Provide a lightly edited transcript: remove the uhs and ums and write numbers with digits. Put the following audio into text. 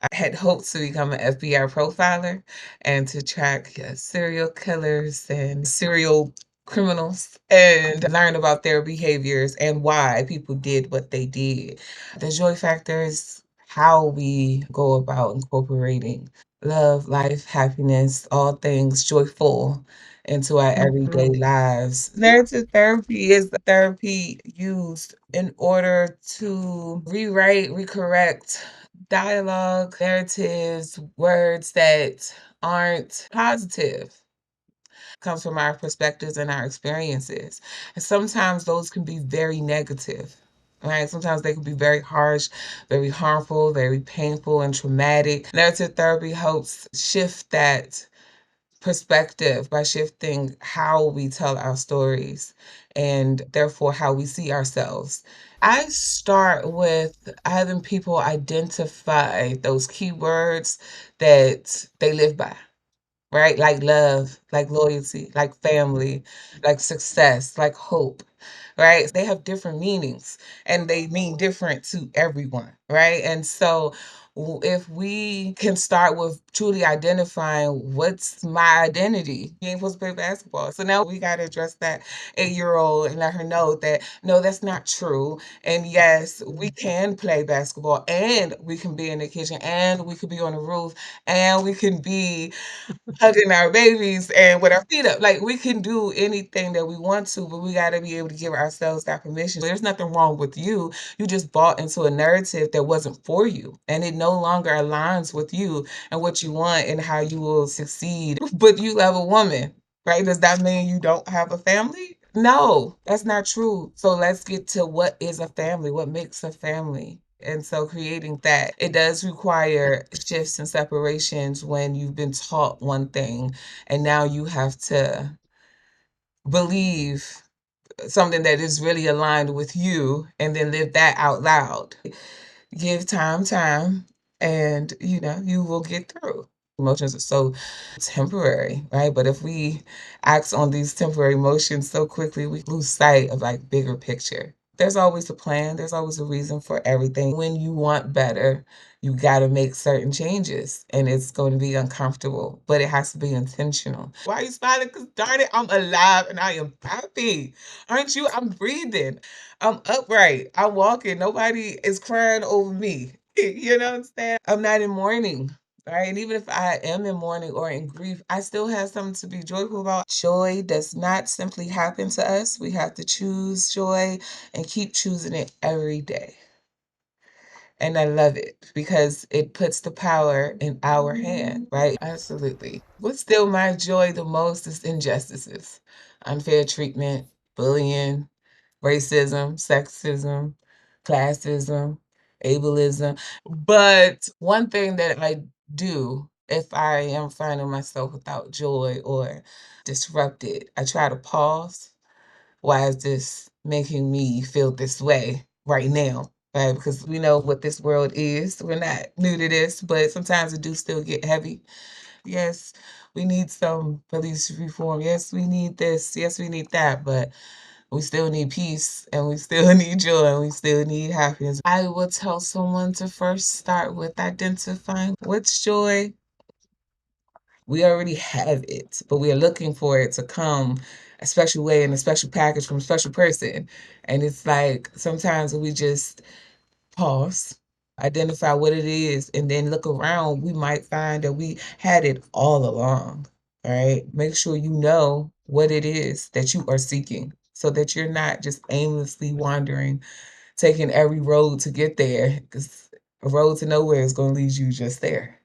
I had hoped to become an FBI profiler and to track serial killers and serial criminals and learn about their behaviors and why people did what they did. The joy factor is how we go about incorporating love, life, happiness, all things joyful into our everyday lives. Narrative therapy is the therapy used in order to rewrite, recorrect dialogue, narratives, words that aren't positive. Comes from our perspectives and our experiences. And sometimes those can be very negative. Right? Sometimes they can be very harsh, very harmful, very painful and traumatic. Narrative therapy helps shift that perspective by shifting how we tell our stories and therefore how we see ourselves. I start with having people identify those keywords that they live by, right? Like love, like loyalty, like family, like success, like hope, right? They have different meanings and they mean different to everyone, right? And so if we can start with truly identifying what's my identity, you ain't supposed to play basketball. So now we got to address that 8-year old and let her know that no, that's not true. And yes, we can play basketball and we can be in the kitchen and we could be on the roof and we can be hugging our babies and with our feet up. Like we can do anything that we want to, but we got to be able to give ourselves that permission. There's nothing wrong with you. You just bought into a narrative that wasn't for you, and it no longer aligns with you and what you want and how you will succeed. But you love a woman, right? Does that mean you don't have a family? No, that's not true. So let's get to what is a family, what makes a family. And so creating that, it does require shifts and separations when you've been taught one thing and now you have to believe something that is really aligned with you and then live that out loud. Give time, and you will get through. Emotions are so temporary, right? But if we act on these temporary emotions so quickly, we lose sight of like bigger picture. There's always a plan, there's always a reason for everything. When you want better, you got to make certain changes and it's going to be uncomfortable, but it has to be intentional. Why are you smiling? Because darn it, I'm alive and I am happy. Aren't you? I'm breathing. I'm upright. I'm walking. Nobody is crying over me. You know what I'm saying? I'm not in mourning. Right. And even if I am in mourning or in grief, I still have something to be joyful about. Joy does not simply happen to us. We have to choose joy and keep choosing it every day. And I love it because it puts the power in our hand, right? Absolutely. What still my joy the most is injustices, unfair treatment, bullying, racism, sexism, classism, ableism. But one thing that I do if I am finding myself without joy or disrupted, I try to pause. Why is this making me feel this way right now? Right? Because we know what this world is. We're not new to this, but sometimes it do still get heavy. Yes, we need some police reform. Yes, we need this. Yes, we need that. But we still need peace and we still need joy and we still need happiness. I will tell someone to first start with identifying what's joy. We already have it, but we are looking for it to come a special way in a special package from a special person. And it's like sometimes we just pause, identify what it is, and then look around. We might find that we had it all along. All right. Make sure you know what it is that you are seeking so that you're not just aimlessly wandering, taking every road to get there, because a road to nowhere is going to lead you just there.